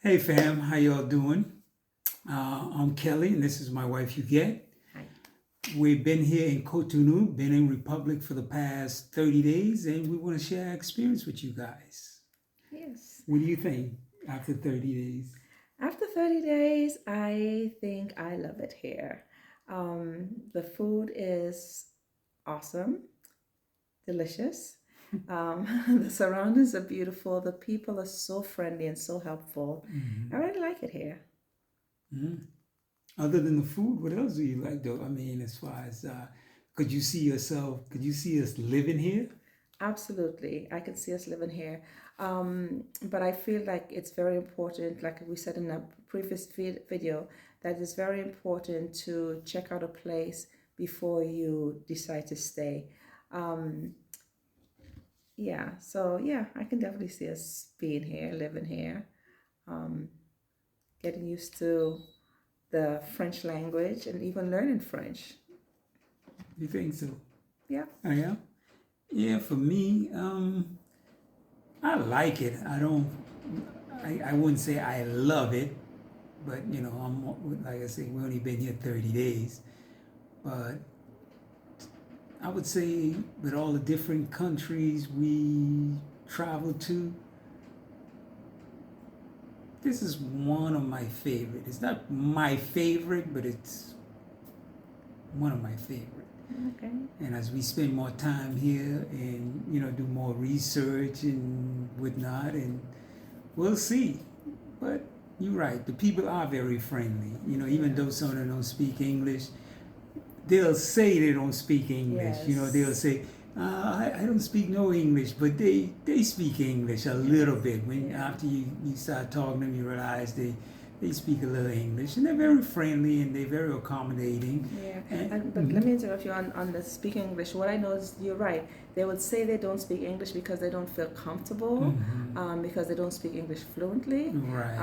Hey fam, how y'all doing? I'm Kelly, and this is my wife Huguette. Hi. We've been here in Cotonou, Benin Republic, for the past 30 days, and we want to share our experience with you guys. Yes. What do you think after 30 days? After 30 days, I think I love it here. The food is awesome, delicious. The surroundings are beautiful. The people are so friendly and so helpful. I Mhm. really like it here. Mhm. Other than the food, what else do you like though? I mean, as far as could you see us living here? Absolutely. I can see us living here. But I feel like it's very important, like we said in a previous video, that it's very important to check out a place before you decide to stay. Um, yeah, I can definitely see us being here, living here, um, getting used to the French language and even learning French. You think so? Yeah. Oh yeah? Yeah, for me, I like it. I wouldn't say I love it, but like I said, we only been here 30 days. But I would say with all the different countries we traveled to, this is one of my favorite. It's not my favorite, but it's one of my favorite. Okay. And as we spend more time here and do more research and whatnot, and we'll see. But you're right. The people are very friendly. Even though Yes. some of them don't speak English, they'll say they don't speak English. They'll Yes. say, I don't speak no English, but they speak English a little bit. When Yeah. after you start talking to them, you realize they speak a little English, and they're very friendly and they're very accommodating. Yeah, And but let me interrupt you on the speaking English. What I know is you're right. They would say they don't speak English because they don't feel comfortable, because they don't speak English fluently. right.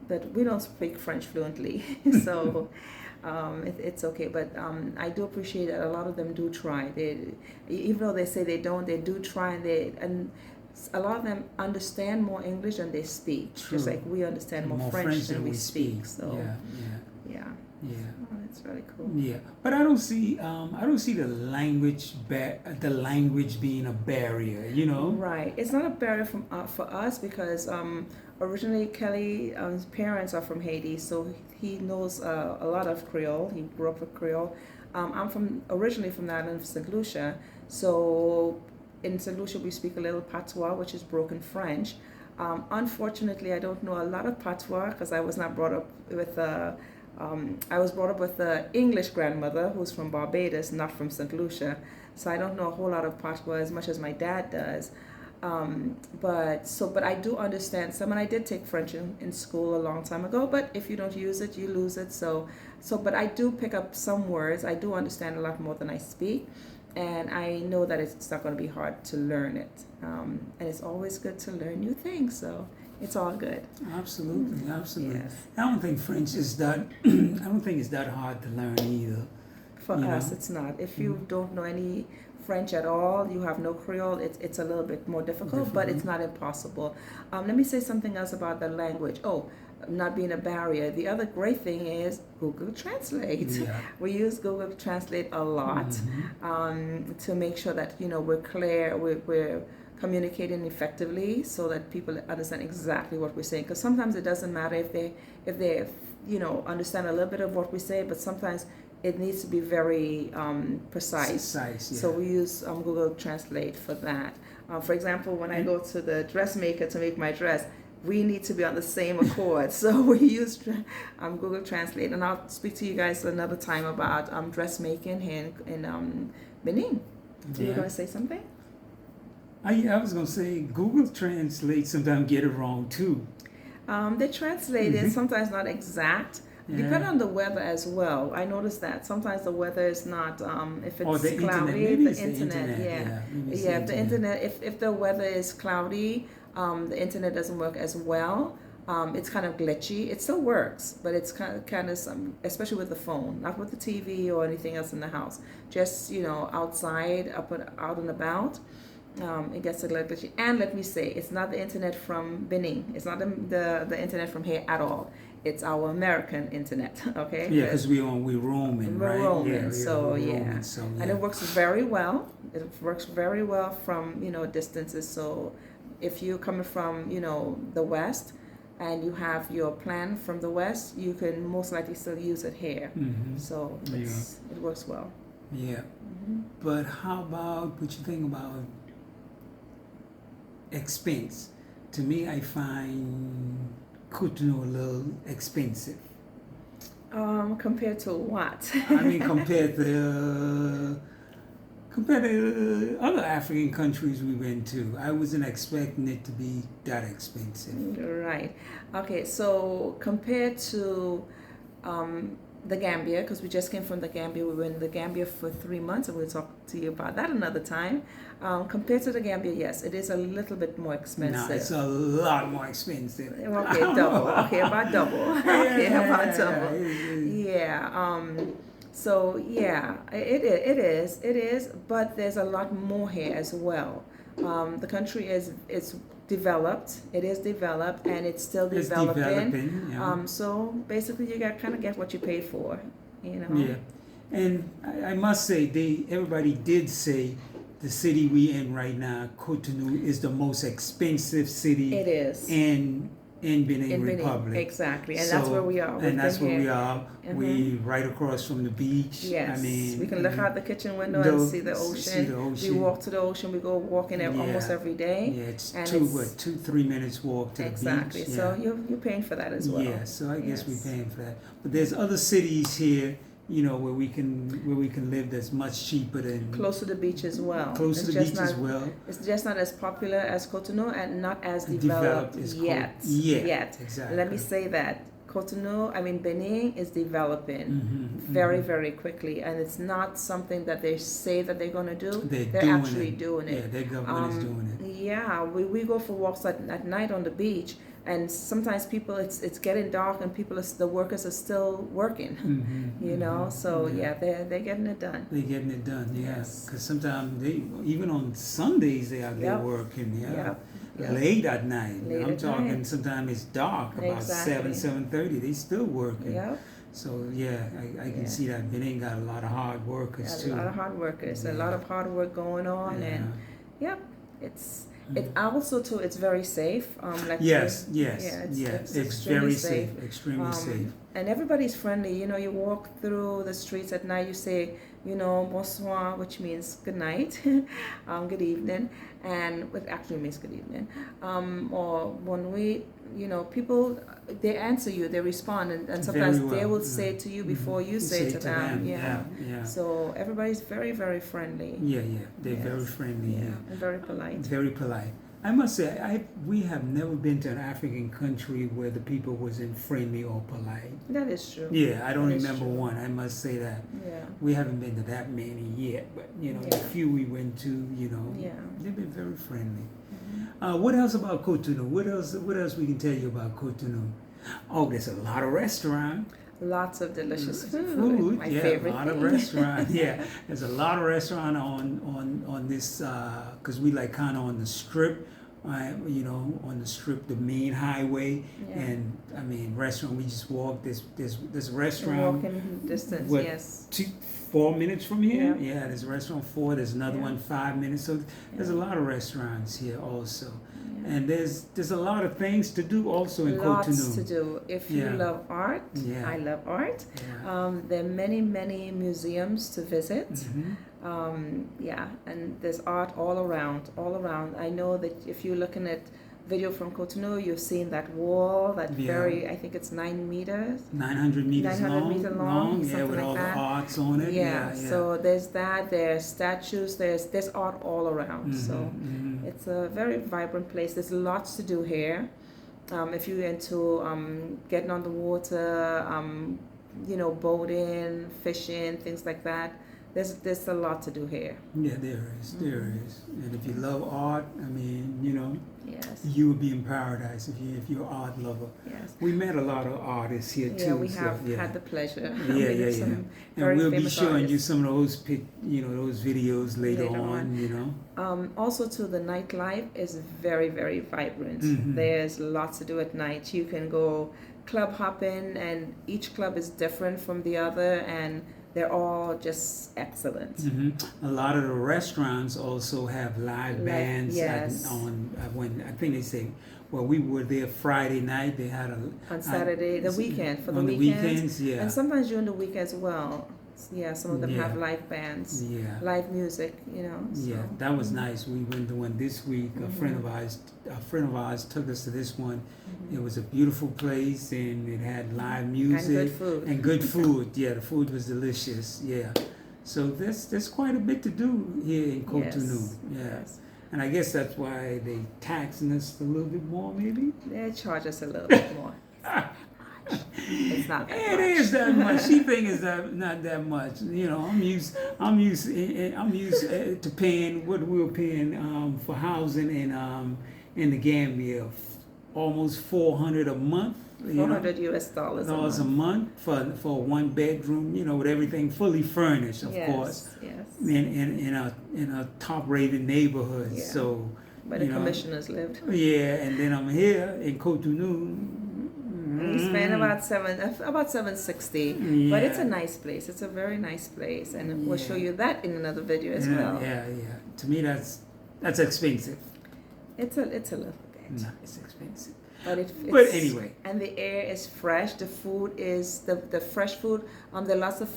But we don't speak French fluently, so it's okay. But I do appreciate that a lot of them do try. Even though they say they don't, they do try, and a lot of them understand more English than they speak. Just True. like we understand more More French French than than we we speak. speak. So Yeah, yeah, yeah. oh, that's really cool. Yeah, but I don't see the language being a barrier. Right. It's not a barrier for us because originally Kelly's parents are from Haiti, so he knows a lot of Creole. He grew up with Creole. I'm originally from the island of St. Lucia, so in St. Lucia we speak a little patois, which is broken French. Unfortunately, I don't know a lot of patois because I was not brought up with I was brought up with an English grandmother who's from Barbados, not from St. Lucia. So I don't know a whole lot of patois as much as my dad does. But I do understand some, and I did take French in school a long time ago. But if you don't use it, you lose it. But I do pick up some words. I do understand a lot more than I speak, and I know that it's not going to be hard to learn it. And it's always good to learn new things. So it's all good. Absolutely, absolutely. Yes. I don't think French is that. I don't think it's that hard to learn either. For You us, know. it's not. If Mm, you don't know any French at all, you have no Creole, it's a little bit more difficult, but difficult. it's not impossible. Let me say something else about the language. Oh, not being a barrier. The other great thing is Google Translate. Yeah. We use Google Translate a lot Hmm. to make sure that we're clear, we're communicating effectively, so that people understand exactly what we're saying. Because sometimes it doesn't matter if they understand a little bit of what we say, but sometimes it needs to be very precise. Precise. So Yeah. we use Google Translate for that. For example, when I And go to the dressmaker to make my dress, we need to be on the same accord. So we use Google Translate. And I'll speak to you guys another time about dressmaking here in Benin. You were yeah. going to say something? I was gonna say Google Translate sometimes get it wrong too. They translate it, sometimes not exact. Yeah. Depending on the weather as well. I noticed that sometimes the weather is not, if Or it's the internet. cloudy, Maybe the it's the internet, internet. yeah. Yeah. Maybe it's the Yeah, if the internet. internet, if the weather is cloudy, the internet doesn't work as well. It's kind of glitchy. It still works, but it's kind of some, especially with the phone, not with the TV or anything else in the house. Just outside, out and about. It gets a little glitchy. And let me say, it's not the internet from Benin. It's not the internet from here at all. It's our American internet, okay? Yeah, because we roaming, We're right? roaming, Yeah, so we're yeah. roaming, so, yeah. And it works very well. It works very well from, distances. So if you're coming from, the west and you have your plan from the west, you can most likely still use it here. So it works well. Yeah. But how about what you think about expense? To me, I find Cotonou a little expensive. Compared to what? I mean, compared to other African countries we went to, I wasn't expecting it to be that expensive. Right. Okay. So compared to the Gambia, because we just came from the Gambia, we were in the Gambia for 3 months, and we'll talk to you about that another time. Compared to the Gambia, yes, it is a little bit more expensive. No, it's a lot more expensive. Okay, double. Okay, about double. Okay, about double. Yeah. So yeah, it is, but there's a lot more here as well. The country it's developed. It is developed, and it's still developing. Yeah. So basically, you kind of get what you pay for. Yeah, and I must say, everybody did say the city we in right now, Cotonou, is the most expensive city. It is. In Benin Republic. Exactly, and that's where we are. And that's where we are. We right across from the beach. Yes, I mean, we can look out the kitchen window and see the ocean. We walk to the ocean. We go walking there almost every day. Yeah, it's 2-3 minutes walk to the beach. Exactly. Yeah. So you're paying for that as well. Yeah. So I guess we're paying for that. But there's other cities here, where we can live that's much cheaper than close to the beach as well. Close to the beach as well. It's just not as popular as Cotonou and not as developed yet. Yet. Exactly. Let me say that Cotonou, Benin is developing very, very quickly, and it's not something that they say that they're going to do. They're actually doing it. Yeah, their government is doing it. Yeah, we go for walks at night on the beach. And sometimes people, it's getting dark, and the workers are still working, So they're getting it done. They're getting it done, yeah. Because sometimes even on Sundays they are there working, late at night. I'm talking sometimes it's dark, about 7:30. They still working. Yep. So I can see that Benin got a lot of hard workers too. A lot of hard workers, a lot of hard work going on, and it's. It also too. It's very safe. It's very safe, extremely safe. And everybody's friendly. You walk through the streets at night. You say, bonsoir, which means good night, good evening, and it actually means good evening. Or bon nuit. People, they answer you, they respond, and sometimes they will say to you before you say to them. Yeah. So everybody's very, very friendly. They're very friendly. Yeah. And very polite. Very polite. I must say, we have never been to an African country where the people wasn't friendly or polite. That is true. Yeah, I don't remember one. I must say that. Yeah. We haven't been to that many yet, but the few we went to, they've been very friendly. What else about Cotonou? What else we can tell you about Cotonou? Oh, there's a lot of restaurants. Lots of delicious food. My favorite a lot of restaurants. Yeah, there's a lot of restaurants on this because we like kind of on the strip, on the strip, the main highway, and restaurant. We just walk. There's a restaurant. Walking distance. Yes. 4 minutes from here. Yeah, there's a restaurant 4. There's another one 5 minutes. So there's a lot of restaurants here also. And there's a lot of things to do also in Cotonou. Lots to do. If you love art, I love art. There are many, many museums to visit. And there's art all around. I know that if you're looking at video from Cotonou, you've seen that wall, I think it's 9 meters. 900 meters 900 meter long, with all the arts on it. So there's that, there's statues, there's art all around. So it's a very vibrant place. There's lots to do here. If you're into getting on the water, boating, fishing, things like that, there's a lot to do here. Yeah, there is. And if you love art, I mean, Yes. you would be in paradise if you're an art lover. Yes. We met a lot of artists here too. Yeah, we so, have yeah. had the pleasure. Yeah. Some And very we'll be famous showing you artists. some of those those videos later on. Also, too, the nightlife is very, very vibrant. Mhm. There's lots to do at night. You can go club hopping, and each club is different from the other, and they're all just excellent. A lot of the restaurants also have live bands. Yes. When I think they say, well, we were there Friday night. They had On Saturday, the weekend, for the on weekends. the weekends, yeah. And sometimes during the week as well. Yeah, some of them Yeah. have live bands, Yeah. live music, So. Yeah, that was nice. We went to one this week. A friend of ours took us to this one. It was a beautiful place, and it had live music And good food. and good food. Yeah, the food was delicious. Yeah, so there's quite a bit to do here in Cotonou. Yes. Yeah, Yes. and I guess that's why they taxing us a little bit more, maybe. They charge us a little bit more. It's not that It much. is that much. She thinks it's not that much. I'm used to paying what we were paying for housing in the Gambia, almost $400 a month. $400 US Dollars a month for one bedroom. With everything fully furnished, of course, Yes. in a top rated neighborhood. Yeah. So. Where the commissioners lived. Yeah, and then I'm here in Cotonou. We spent about $760, but it's a nice place. It's a very nice place, and we'll show you that in another video as well. Yeah. To me, that's expensive. It's a little bit. No, it's expensive. But anyway. And the air is fresh. The food is the fresh food. There are lots of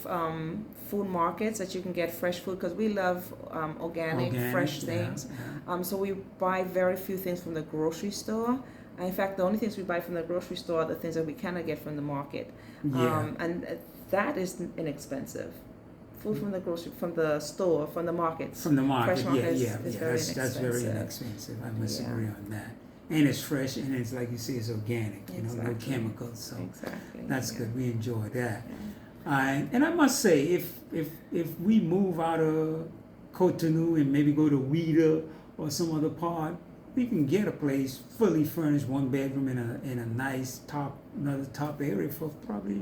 food markets that you can get fresh food, because we love organic, fresh things. Yeah. So we buy very few things from the grocery store. In fact, the only things we buy from the grocery store are the things that we cannot get from the market. Yeah. And that is inexpensive. Food from the store, from the markets. From the market, fresh market is very that's very inexpensive. I must agree on that. And it's fresh, and it's like you say, it's organic. No chemicals. So that's good. We enjoy that. And I must say, if we move out of Cotonou and maybe go to Ouida or some other part, we can get a place fully furnished, one bedroom in a nice another top area for probably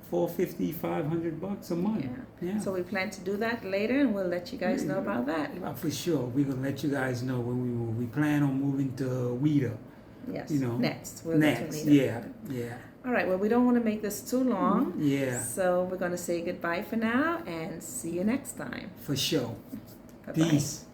$450, $500 a month. Yeah. So we plan to do that later, and we'll let you guys know about that. For sure, we're gonna let you guys know when we move. We plan on moving to Ouida. Yes. Next. Next. Yeah. All right. Well, we don't want to make this too long. Yeah. So we're gonna say goodbye for now, and see you next time. For sure. Bye-bye. Peace.